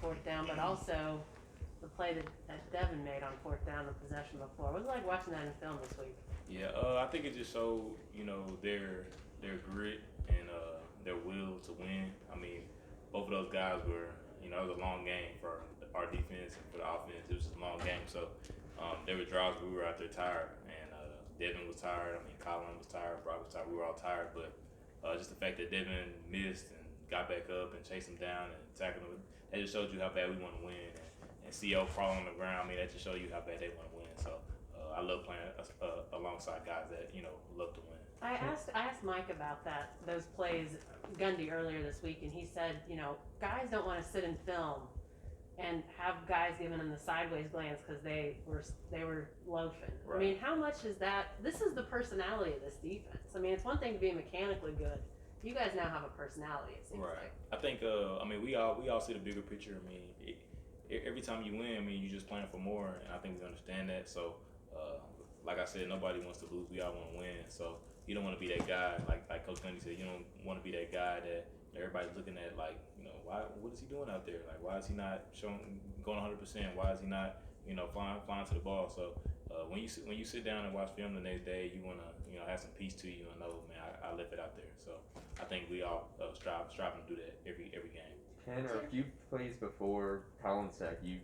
fourth down, but also the play that Devin made on fourth down, the possession before. What was it like watching that in film this week? Yeah, I think it just showed, their grit and their will to win. I mean, both of those guys were, it was a long game for our defense and for the offense. It was just a long game, so there were drives where we were out there tired, and Devin was tired. I mean, Colin was tired, Brock was tired. We were all tired, but just the fact that Devin missed and got back up and chased him down and tackled him, that just showed you how bad we want to win. And CO crawling on the ground, I mean, that just showed you how bad they want to win. So I love playing alongside guys that love to win. I asked Mike about those plays Gundy earlier this week, and he said, guys don't want to sit in film and have guys giving them the sideways glance because they were loafing. Right. I mean, how much is that? This is the personality of this defense. I mean, it's one thing to be mechanically good. You guys now have a personality. It seems right. like. I think. We all see the bigger picture. I mean, every time you win, I mean, you're just playing for more, and I think we understand that. So, like I said, nobody wants to lose. We all want to win. So you don't want to be that guy, like Coach Gundy said. You don't want to be that guy that everybody's looking at like, what is he doing out there? Like, why is he not going 100%? Why is he not, flying to the ball? So when you sit down and watch film the next day, you want to, have some peace to you and know, man, I left it out there. So I think we all striving to do that every game. Ken, or a few plays before Colin said you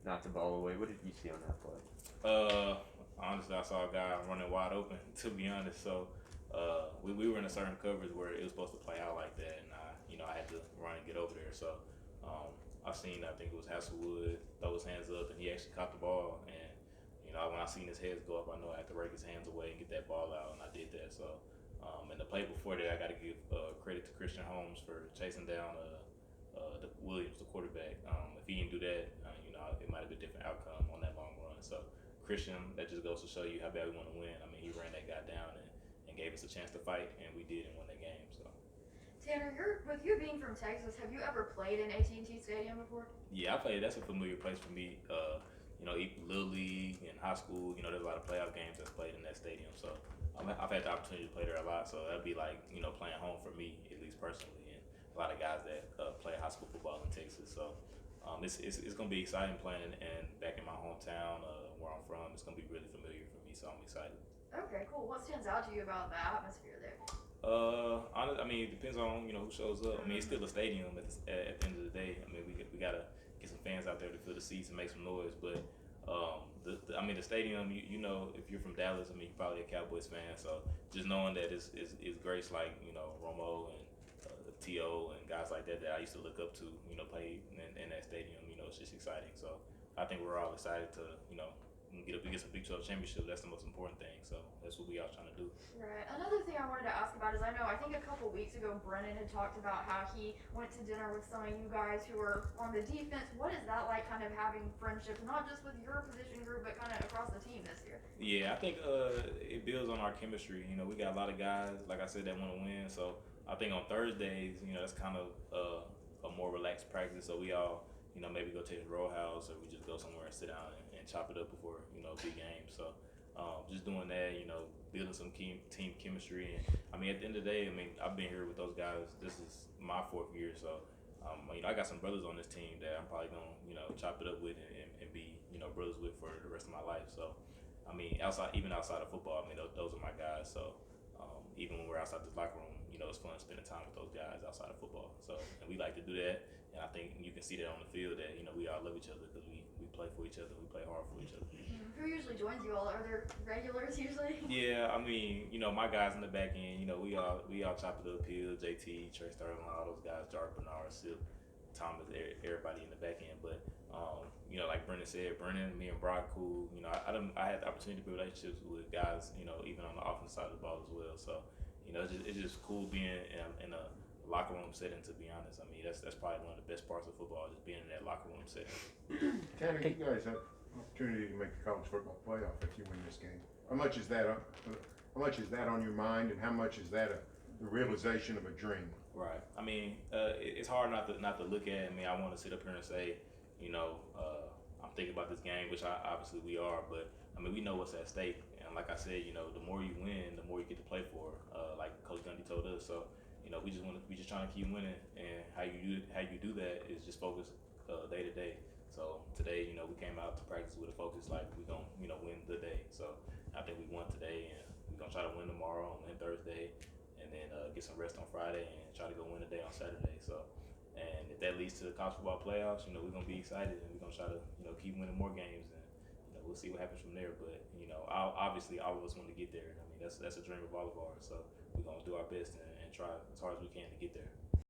knocked the ball away. What did you see on that play? Honestly, I saw a guy running wide open. To be honest, so we were in a certain coverage where it was supposed to play out like that, and I had to run and get over there. So I think it was Hasselwood throw his hands up, and he actually caught the ball. And when I seen his hands go up, I know I had to rake his hands away and get that ball out, and I did that. So and the play before that, I got to give credit to Christian Holmes for chasing down the Williams, the quarterback. If he didn't do that, it might have been a different outcome on that long run. So Christian, that just goes to show you how bad we want to win. I mean, he ran that guy down and gave us a chance to fight, and we did and won that game. So. Tanner, with you being from Texas, have you ever played in AT&T Stadium before? Yeah, I played. That's a familiar place for me. Little League and high school. There's a lot of playoff games that's played in that stadium. So I've had the opportunity to play there a lot. So that'd be like playing home for me, at least personally, and a lot of guys that play high school football in Texas. So it's gonna be exciting playing and back in my hometown where I'm from. It's gonna be really familiar for me. So I'm excited. Okay, cool. What stands out to you about the atmosphere there? Honestly, I mean, it depends on who shows up. I mean, it's still a stadium at the end of the day. I mean, we gotta get some fans out there to fill the seats and make some noise. But the stadium, if you're from Dallas, I mean, you're probably a Cowboys fan. So just knowing that it's greats like Romo and T.O. and guys like that I used to look up to, play in that stadium. It's just exciting. So I think we're all excited to get some Big 12 championship. That's the most important thing. So that's what we all trying to do. Right. Another thing I wanted to ask about is I think a couple weeks ago Brennan had talked about how he went to dinner with some of you guys who were on the defense. What is that like, kind of having friendship, not just with your position group, but kind of across the team this year? Yeah, I think it builds on our chemistry. We got a lot of guys, like I said, that want to win. So I think on Thursdays, that's kind of a more relaxed practice. So we all, maybe go to the row house or we just go somewhere and sit down and chop it up before, big games. So just doing that, building some team chemistry. And I mean, at the end of the day, I mean, I've been here with those guys. This is my 4th year. So, I got some brothers on this team that I'm probably going to, chop it up with and be, brothers with for the rest of my life. So, I mean, even outside of football, I mean, those are my guys. So, even when we're outside this locker room, it's fun spending time with those guys outside of football. So, and we like to do that. And I think you can see that on the field that, we all love each other because we play for each other. We play hard for each other. Who usually joins you all? Are there regulars usually? Yeah, I mean, my guys in the back end, we all chop it up here. JT, Trey Sterling, all those guys, Jark, Bernard, Sip, Thomas, everybody in the back end. But, like Brendan said, me and Brock, cool. I had the opportunity to build relationships with guys, even on the offensive side of the ball as well. So, it's just cool being in a locker room setting, to be honest. I mean, that's probably one of the best parts of football, just being in that locker room setting. Tanner, you guys have an opportunity to make the college football playoff if you win this game. How much is that on your mind, and how much is that the realization of a dream? Right. I mean, it's hard not to look at. I mean, I want to sit up here and say, I'm thinking about this game, which obviously we are, but I mean, we know what's at stake. And like I said, the more you win, the more you get to play for. Like Coach Gundy told us. So, we just trying to keep winning, and how you do that is just focus day to out to practice with a focus like we gonna win the day. So I think we won today, and we're gonna try to win tomorrow and win Thursday, and then get some rest on Friday and try to go win the day on Saturday. So. And if that leads to the college football playoffs, we're gonna be excited and we're gonna try to keep winning more games, and we'll see what happens from there. But obviously, all of us want to get there. I mean, that's a dream of all of ours. So we're gonna do our best and try as hard as we can to get there.